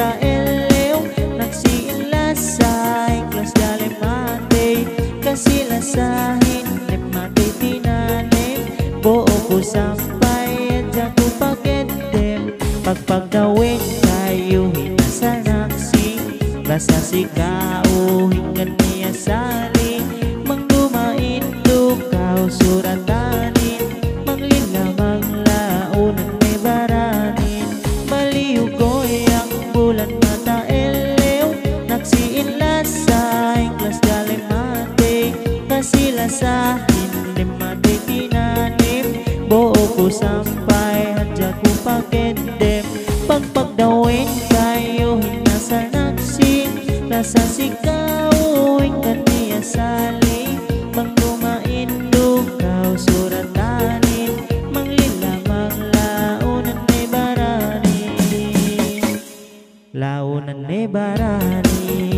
mata elew nagsiilasay klas galimate kasilasahin limate tinanim buo ko sampay at ko pagedem pagpagdawin kayo hinasa naksi basa sikao hinggan niya sali mangdumain dukaw suratanin manglilamang launan may baranin baliw ko'y ang bulan mata elew nagsiinlasay klas galimate kasilasahin limate tinanim buo ko sampay hadya ko pagedem pagpagdawin kayo hinasa naksing nasa sikaw hinggan niya sali mangdumain dukaw suratanin manglilamang launan may baranin launan may baranin.